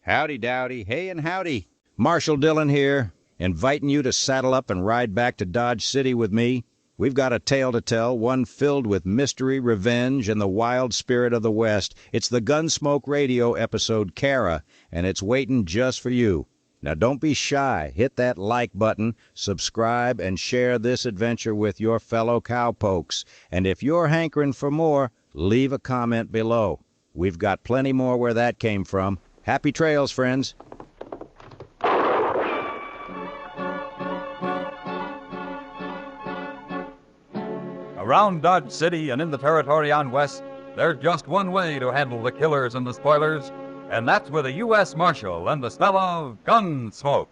Howdy dowdy, hey and howdy. Marshal Dillon here, inviting you to saddle up and ride back to Dodge City with me. We've got a tale to tell, one filled with mystery, revenge, and the wild spirit of the West. It's the Gunsmoke radio episode Cara, and it's waiting just for you. Now don't be shy. Hit that like button, subscribe, and share this adventure with your fellow cowpokes. And if you're hankering for more, leave a comment below. We've got plenty more where that came from. Happy trails, friends. Around Dodge City and in the territory on West, there's just one way to handle the killers and the spoilers, and that's with a U.S. Marshal and the smell of Gunsmoke.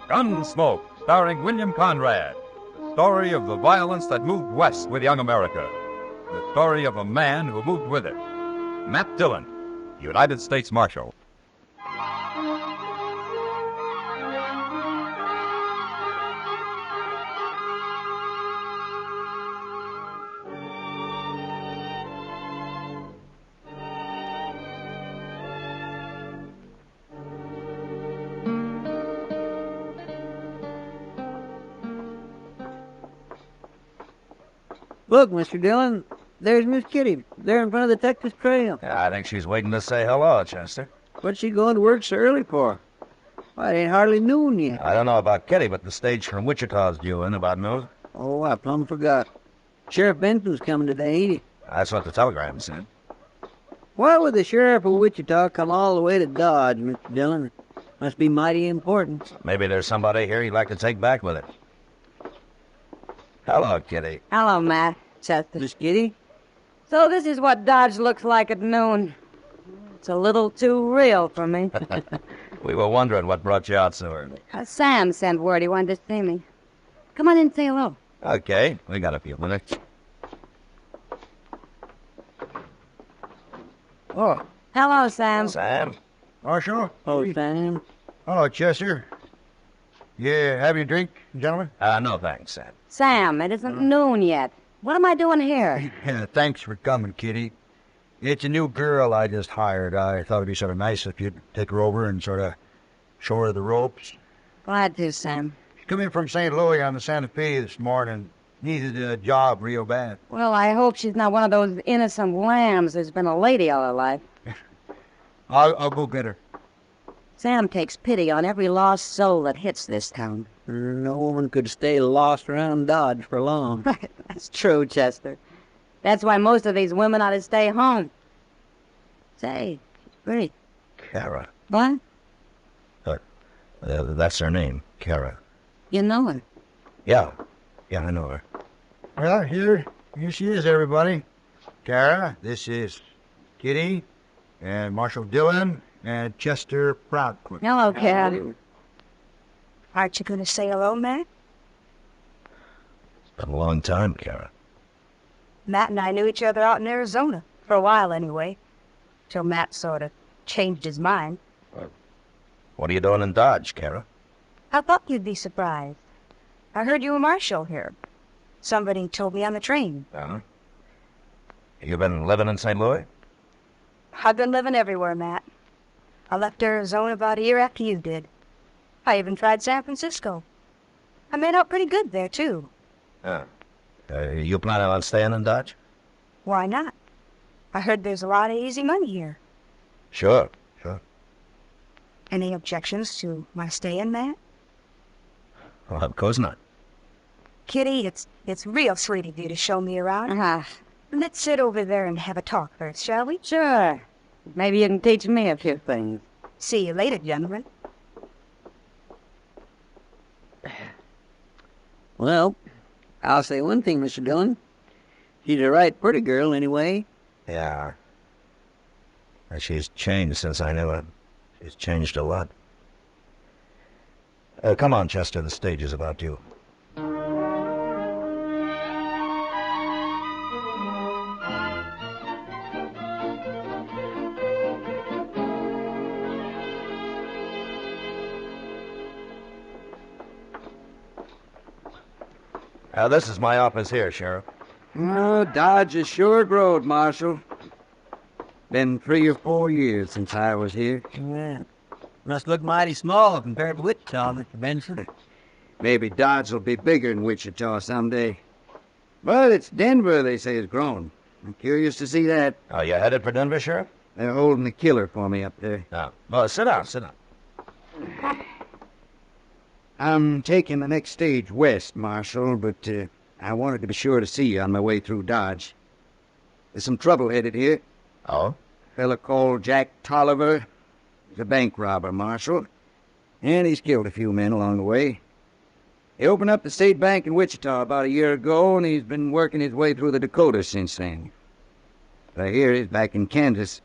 Gunsmoke, starring William Conrad. The story of the violence that moved west with young America. The story of a man who moved with it. Matt Dillon, United States Marshal. Look, Mr. Dillon, there's Miss Kitty, there in front of the Texas Trail. Yeah, I think she's waiting to say hello, Chester. What's she going to work so early for? Why, it ain't hardly noon yet. I don't know about Kitty, but the stage from Wichita's due in about noon. Oh, I plumb forgot. Sheriff Benson's coming today, ain't he? That's what the telegram said. Why would the sheriff of Wichita come all the way to Dodge, Mr. Dillon? Must be mighty important. Maybe there's somebody here he'd like to take back with it. Hello, Kitty. Hello, Matt. Chester. Miss Kitty? So this is what Dodge looks like at noon. It's a little too real for me. We were wondering what brought you out so early. Sam sent word he wanted to see me. Come on in and say hello. Okay, we got a few minutes. Oh, Hello, Sam. Sam? Marshal? Oh, Sam. Hello, Chester. Yeah, have your drink, gentlemen? No thanks, Sam. Sam, it isn't noon yet. What am I doing here? Yeah, thanks for coming, Kitty. It's a new girl I just hired. I thought it'd be sort of nice if you'd take her over and sort of show her the ropes. Glad to, Sam. She come in from St. Louis on the Santa Fe this morning. Needed a job real bad. Well, I hope she's not one of those innocent lambs who's been a lady all her life. I'll go get her. Sam takes pity on every lost soul that hits this town. No woman could stay lost around Dodge for long. That's true, Chester. That's why most of these women ought to stay home. Say, she's pretty. Cara. What? That's her name, Cara. You know her. Yeah, I know her. Well, here she is, everybody. Cara, this is Kitty, and Marshal Dillon, and Chester Proudfoot. Hello, Cat. Aren't you going to say hello, Matt? It's been a long time, Cara. Matt and I knew each other out in Arizona, for a while anyway, till Matt sort of changed his mind. What are you doing in Dodge, Cara? I thought you'd be surprised. I heard you were Marshal here. Somebody told me on the train. Uh-huh. You been living in St. Louis? I've been living everywhere, Matt. I left Arizona about a year after you did. I even tried San Francisco. I made out pretty good there, too. You planning on staying in Dodge? Why not? I heard there's a lot of easy money here. Sure. Any objections to my staying, Matt? Well, of course not. Kitty, it's real sweet of you to show me around. Ah, Let's sit over there and have a talk first, shall we? sure. Maybe you can teach me a few things. See you later, gentlemen. Well, I'll say one thing, Mr. Dillon. She's a right pretty girl, anyway. Yeah. She's changed since I knew her. She's changed a lot. Come on, Chester, the stage is about you. This is my office here, Sheriff. Oh, Dodge is sure growed, Marshal. Been 3 or 4 years since I was here. Yeah. Must look mighty small compared to Wichita, Mr. Benson. Maybe Dodge will be bigger than Wichita someday. But it's Denver, they say, has grown. I'm curious to see that. Oh, you headed for Denver, Sheriff? They're holding the killer for me up there. No. Well, sit down, sit down. I'm taking the next stage west, Marshal, but I wanted to be sure to see you on my way through Dodge. There's some trouble headed here. Oh? A fella called Jack Tolliver. He's a bank robber, Marshal. And he's killed a few men along the way. He opened up the state bank in Wichita about a year ago, and he's been working his way through the Dakotas since then. I hear he's back in Kansas.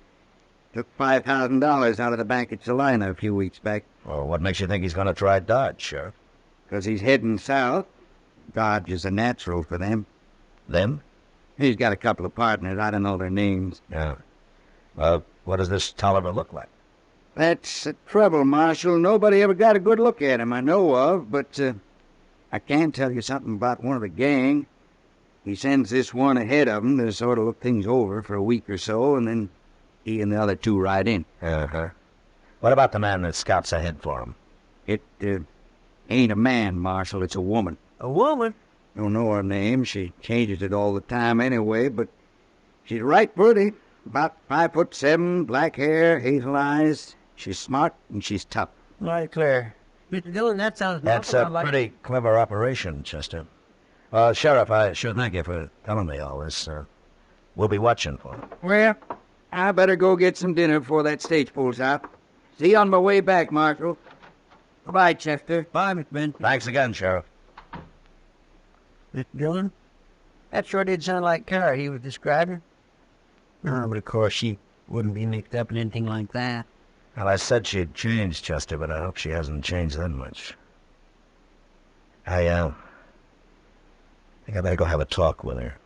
Took $5,000 out of the bank at Salina a few weeks back. Well, what makes you think he's going to try Dodge, Sheriff? 'Cause he's heading south. Dodge is a natural for them. Them? He's got a couple of partners. I don't know their names. Yeah. What does this Tolliver look like? That's the trouble, Marshal. Nobody ever got a good look at him I know of, but I can tell you something about one of the gang. He sends this one ahead of him to sort of look things over for a week or so, and then he and the other two ride in. Uh-huh. What about the man that scouts ahead for him? It ain't a man, Marshal. It's a woman. A woman? Don't know her name. She changes it all the time anyway, but she's right pretty. About 5'7", black hair, hazel eyes. She's smart and she's tough. Right, clear. Mr. Dillon, that sounds That's a pretty clever operation, Chester. Sheriff, I sure thank you for telling me all this. We'll be watching for him. Well, I better go get some dinner before that stage pulls out. See you on my way back, Marshal. Goodbye, Chester. Bye, Mr. Benson. Thanks again, Sheriff. Mr. Dillon, that sure did sound like Cara he was describing. Oh, but of course she wouldn't be mixed up in anything like that. Well, I said she'd changed, Chester, but I hope she hasn't changed that much. I think I better go have a talk with her.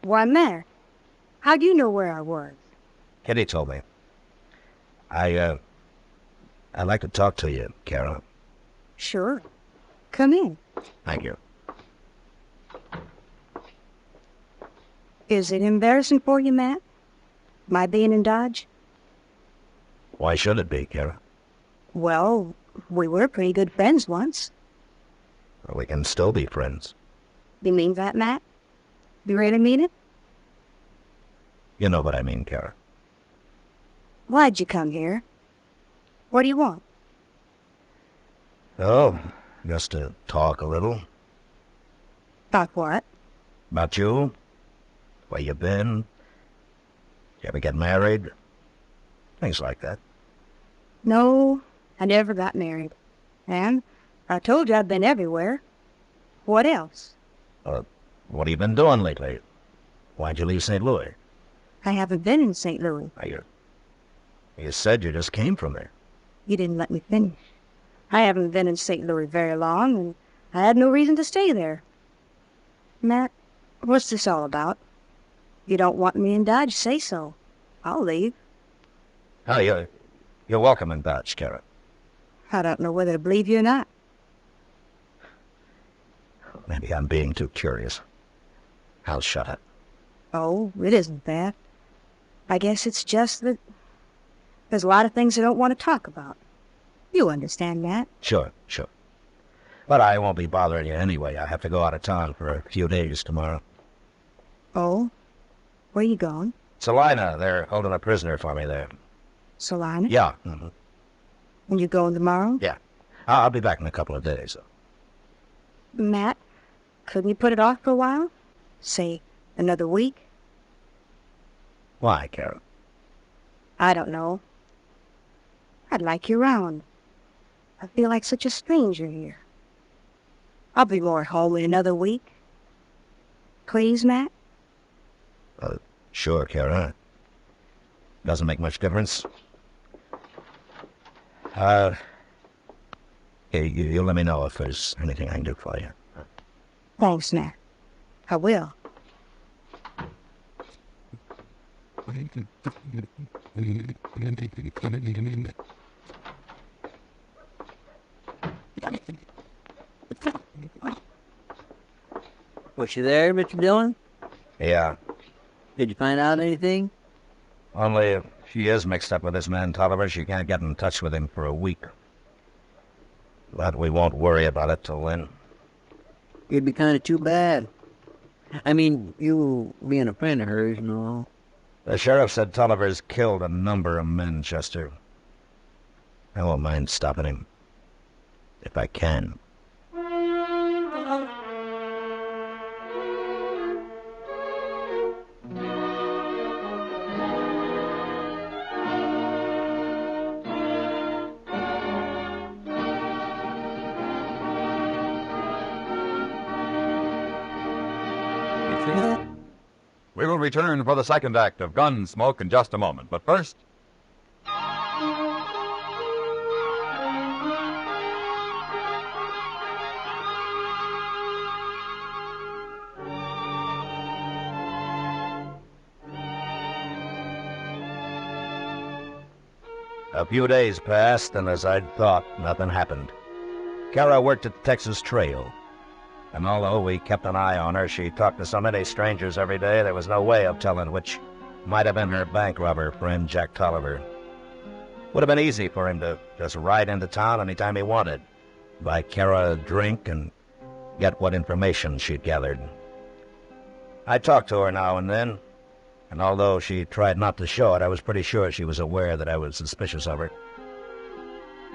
Why, Matt, how'd you know where I was? Kitty told me. I'd like to talk to you, Cara. Sure. Come in. Thank you. Is it embarrassing for you, Matt? My being in Dodge? Why should it be, Cara? Well, we were pretty good friends once. Well, we can still be friends. You mean that, Matt? You really mean it? You know what I mean, Cara. Why'd you come here? What do you want? Oh, just to talk a little. About what? About you. Where you been. You ever get married? Things like that. No, I never got married. And I told you I've been everywhere. What else? What have you been doing lately? Why'd you leave St. Louis? I haven't been in St. Louis. You said you just came from there. You didn't let me finish. I haven't been in St. Louis very long, and I had no reason to stay there. Matt, what's this all about? You don't want me in Dodge, say so. I'll leave. Oh, you're welcome in Dodge, Cara. I don't know whether to believe you or not. Maybe I'm being too curious. I'll shut up. Oh, it isn't that. I guess it's just that there's a lot of things I don't want to talk about. You understand that? Sure. But I won't be bothering you anyway. I have to go out of town for a few days tomorrow. Oh? Where you going? Salina, they're holding a prisoner for me there. Salina? Yeah. Mm-hmm. And you going tomorrow? Yeah. I'll be back in a couple of days. Matt, couldn't you put it off for a while? Say, another week? Why, Cara? I don't know. I'd like you around. I feel like such a stranger here. I'll be more at home in another week. Please, Matt? Sure, Cara. Doesn't make much difference. Hey, you let me know if there's anything I can do for you. Thanks, Matt. I will. Was she there, Mr. Dillon? Yeah, Did you find out anything? only if she is mixed up with this man Tolliver, she can't get in touch with him for a week. But we won't worry about it till then. It'd be kind of too bad. I mean, you being a friend of hers and all. The sheriff said Tolliver's killed a number of men, Chester. I won't mind stopping him. If I can. We will return for the second act of Gunsmoke in just a moment, but first... A few days passed, and as I'd thought, nothing happened. Cara worked at the Texas Trail, and although we kept an eye on her, she talked to so many strangers every day, there was no way of telling which might have been her bank robber friend, Jack Tolliver. Would have been easy for him to just ride into town anytime he wanted, buy Cara a drink, and get what information she'd gathered. I talked to her now and then, and although she tried not to show it, I was pretty sure she was aware that I was suspicious of her.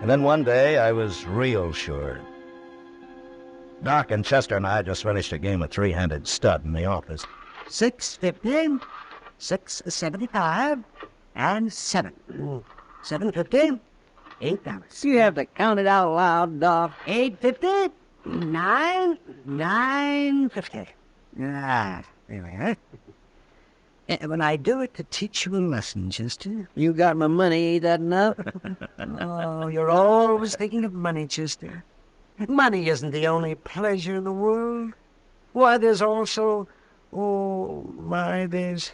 And then one day, I was real sure. Doc and Chester and I just finished a game of three-handed stud in the office. 650, 675, and 7. 750, $8. You have to count it out loud, Doc. 850, 950. Ah, there we are. When I do it to teach you a lesson, Chester. You got my money, ain't that enough? Oh, you're always thinking of money, Chester. Money isn't the only pleasure in the world. Why, there's also... Oh, my, there's...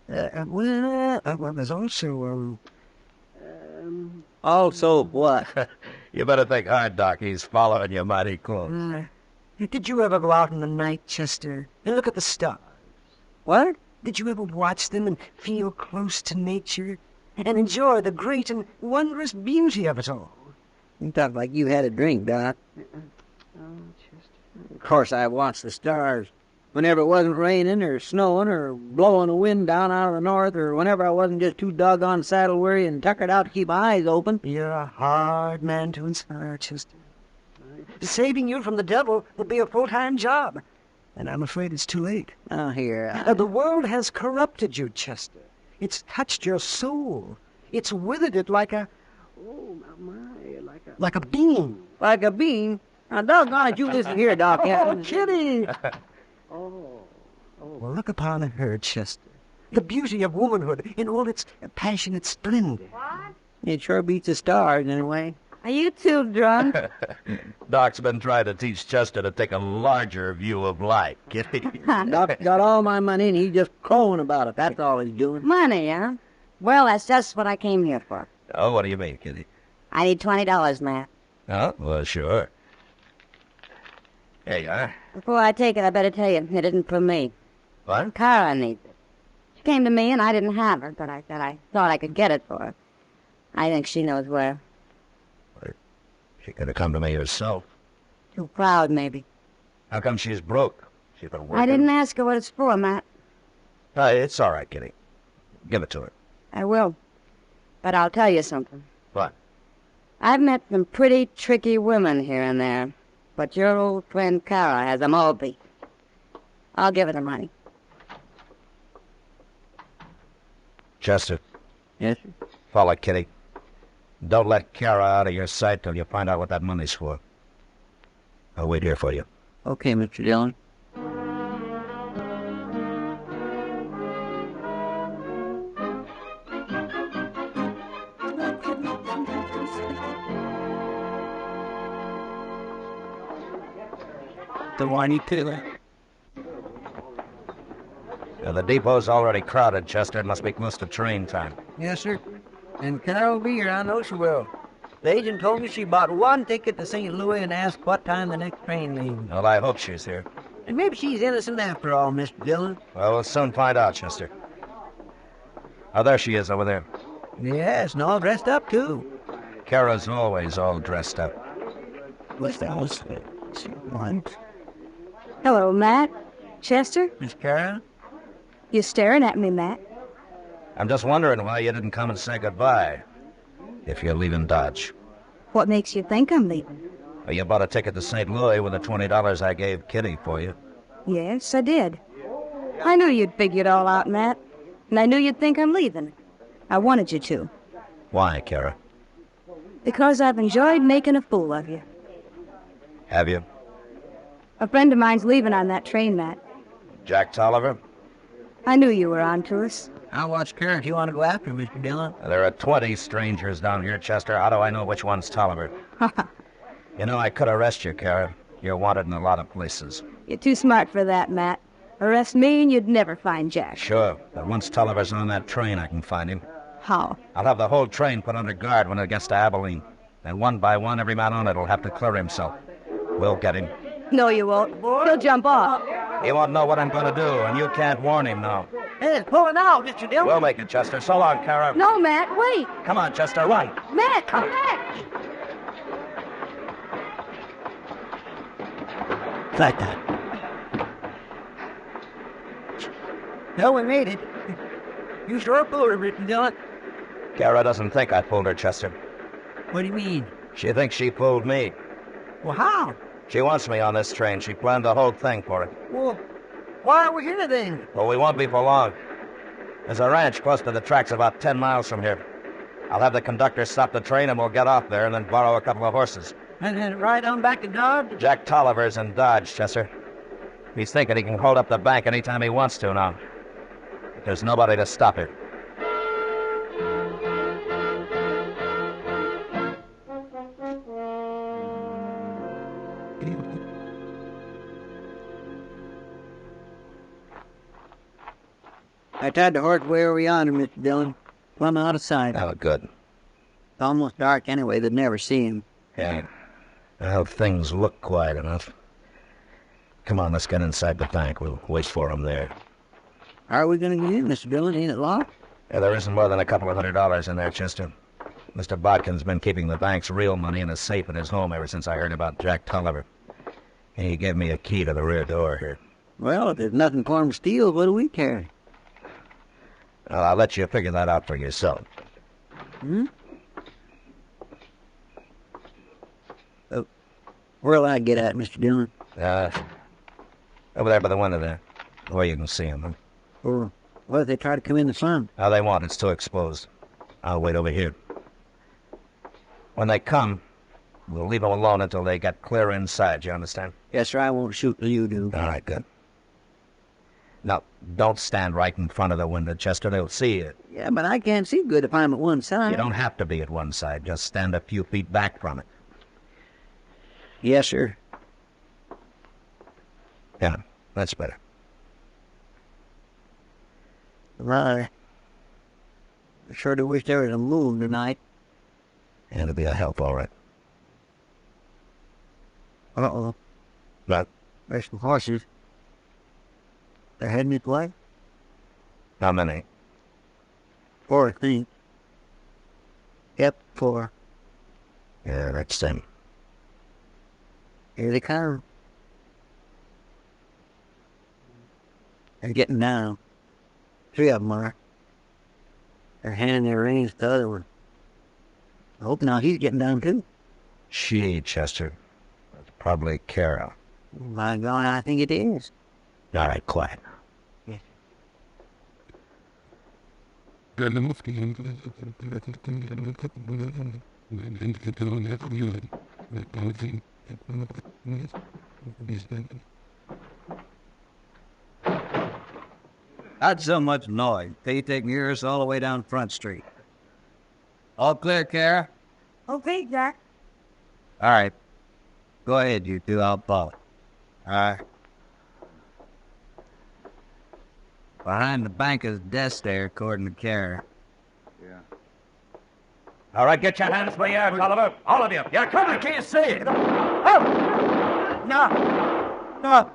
well, there's also, Also what? You better think hard, Doc. He's following you mighty close. Did you ever go out in the night, Chester, and look at the stars? What? Did you ever watch them and feel close to nature and enjoy the great and wondrous beauty of it all? You talk like you had a drink, Doc. Of course I watched the stars. Whenever it wasn't raining or snowing or blowing a wind down out of the north, or whenever I wasn't just too doggone saddle-weary and tuckered out to keep my eyes open. You're a hard man to inspire, Chester. Saving you from the devil would be a full-time job. And I'm afraid it's too late. Oh, here. The world has corrupted you, Chester. It's touched your soul. It's withered it like a... Oh, my, like a beam. Like a bean? Now, doggone it, you listen here, Doc. Oh, Kitty! Well, look upon her, Chester. The beauty of womanhood in all its passionate splendor. It sure beats the stars, anyway. Are you too drunk? Doc's been trying to teach Chester to take a larger view of life. Kitty. Doc got all my money, and he's just crowing about it. That's all he's doing. Money, huh? Well, that's just what I came here for. Oh, what do you mean, Kitty? I need $20, Matt. Oh, well, sure. Here you are. Before I take it, I better tell you, it isn't for me. What? Cara needs it. She came to me, and I didn't have her, but I said I thought I could get it for her. I think she knows where. She could have come to me herself. Too proud, maybe. How come she's broke? She's been working. I didn't ask her what it's for, Matt. It's all right, Kitty. Give it to her. I will. But I'll tell you something. What? I've met some pretty tricky women here and there, but your old friend Cara has them all beat. I'll give her the money. Chester. Yes, sir? Follow Kitty. Don't let Cara out of your sight till you find out what that money's for. I'll wait here for you. Okay, Mr. Dillon. whiny killer. The depot's already crowded, Chester. It must be close to train time. Yes, sir. And Cara will be here. I know she will. The agent told me she bought one ticket to St. Louis and asked what time the next train leaves. Well, I hope she's here. And maybe she's innocent after all, Mr. Dillon. Well, we'll soon find out, Chester. Oh, there she is over there. Yes, and all dressed up, too. Cara's always all dressed up. What's the house? Hello, Matt. Chester? Miss Cara? You staring at me, Matt? I'm just wondering why you didn't come and say goodbye. If you're leaving Dodge. What makes you think I'm leaving? Well, you bought a ticket to St. Louis with the $20 I gave Kitty for you. Yes, I did. I knew you'd figure it all out, Matt. And I knew you'd think I'm leaving. I wanted you to. Why, Cara? Because I've enjoyed making a fool of you. Have you? A friend of mine's leaving on that train, Matt. Jack Tolliver? I knew you were on to us. I'll watch Cara if you want to go after her, Mr. Dillon. There are 20 strangers down here, Chester. How do I know which one's Tolliver? You know, I could arrest you, Cara. You're wanted in a lot of places. You're too smart for that, Matt. Arrest me and you'd never find Jack. Sure, but once Tolliver's on that train, I can find him. How? I'll have the whole train put under guard when it gets to Abilene. And one by one, every man on it will have to clear himself. We'll get him. No, you won't. He'll jump off. He won't know what I'm going to do, and you can't warn him now. Hey, it's pulling out, Mr. Dillon. We'll make it, Chester. So long, Cara. No, Matt, wait. Come on, Chester, run. Matt, come back. Like that. No, we made it. You sure pulled her, Mr. Dillon. Cara doesn't think I pulled her, Chester. What do you mean? She thinks she pulled me. Well, how? She wants me on this train. She planned the whole thing for it. Well, why are we here then? Well, we won't be for long. There's a ranch close to the tracks about 10 miles from here. I'll have the conductor stop the train and we'll get off there and then borrow a couple of horses. And then ride on back to Dodge? Jack Tolliver's in Dodge, Chester. He's thinking he can hold up the bank anytime he wants to now. There's nobody to stop it. I tied the horse way over yonder, Mr. Dillon. Plumb out of sight. Oh, good. It's almost dark anyway. They'd never see him. Yeah. Well, things look quiet enough. Come on, let's get inside the bank. We'll wait for him there. How are we going to get in, Mr. Dillon? Ain't it locked? Yeah, there isn't more than a couple of $100 in there, Chester. Mr. Bodkin's been keeping the bank's real money in a safe at his home ever since I heard about Jack Tolliver. And he gave me a key to the rear door here. Well, if there's nothing for him to steal, what do we care? Well, I'll let you figure that out for yourself. Hmm? Where'll I get at, Mr. Dillon? Over there by the window there, where you can see him. Huh? Or what if they try to come in the sun? Oh, they won't. It's too exposed. I'll wait over here. When they come, we'll leave them alone until they get clear inside, you understand? Yes, sir, I won't shoot till you do. All right, good. Now, don't stand right in front of the window, Chester. They'll see you. Yeah, but I can't see good if I'm at one side. You don't have to be at one side. Just stand a few feet back from it. Yes, sir. Yeah, that's better. I sure do wish there was a moon tonight. And it'll be a help, all right. Uh-oh. But There's some horses. They're heading this way? how many? 4, I think. Yep, 4. Yeah, that's them. Here they come. They're getting down. 3 of them are. They're handing their reins to the other one. I hope now he's getting down too. She, Chester. That's probably Cara. My God, I think it is. All right, quiet. Yes. Not so much noise. They take yours all the way down Front Street. All clear, Cara? Okay, Jack. All right. Go ahead, you two. I'll follow. Behind the banker's desk there, according to Cara. All right, get your hands where you are, Oliver. All of you. You're coming. I can't see it. Oh! No.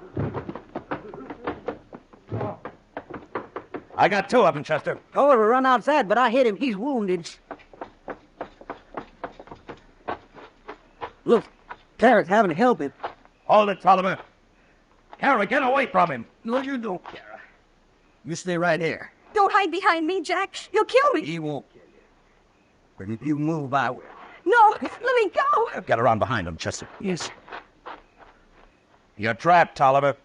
I got two of them, Chester. Oliver run outside, but I hit him. He's wounded. Look, Cara's having to help him. Hold it, Oliver. Cara, get away from him. No, you don't, Cara. You stay right here. Don't hide behind me, Jack. You'll kill me. He won't kill you. But if you move, I will. No, let me go. Get around behind him, Chester. Yes. You're trapped, Oliver.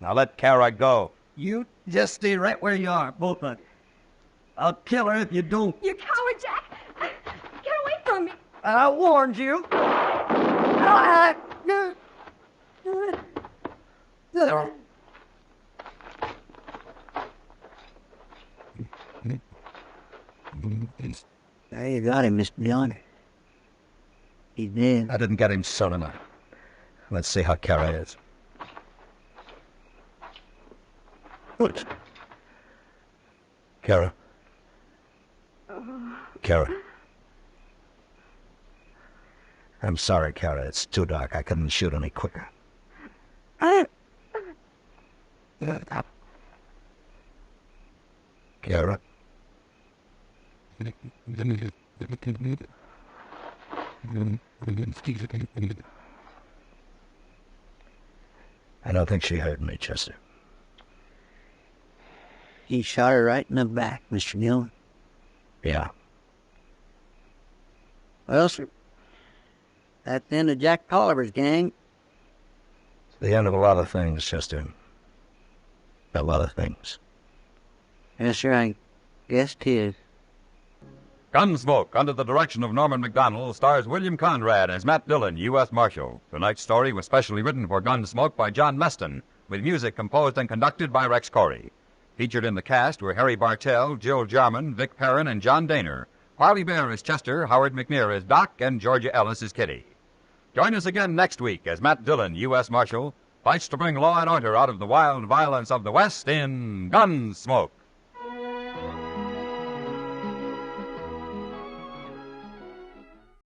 Now let Cara go. You just stay right where you are, both of you. I'll kill her if you don't. You coward, Jack. Get away from me. I warned you. There you got him, Mr. Dillon. He's dead. I didn't get him soon enough. Let's see how Cara is. What? Cara. Cara. I'm sorry, Cara. It's too dark. I couldn't shoot any quicker. Cara. I don't think she heard me, Chester. He shot her right in the back, Mr. Dillon. Yeah. Well, sir, that's the end of Jack Tolliver's gang. It's the end of a lot of things, Chester. A lot of things. Yes, sir, I guess 'tis. Gunsmoke, under the direction of Norman Macdonald, stars William Conrad as Matt Dillon, U.S. Marshal. Tonight's story was specially written for Gunsmoke by John Meston, with music composed and conducted by Rex Corey. Featured in the cast were Harry Bartell, Jill Jarman, Vic Perrin, and John Daner. Harley Bear as Chester, Howard McNear as Doc, and Georgia Ellis as Kitty. Join us again next week as Matt Dillon, U.S. Marshal, fights to bring law and order out of the wild violence of the West in Gunsmoke.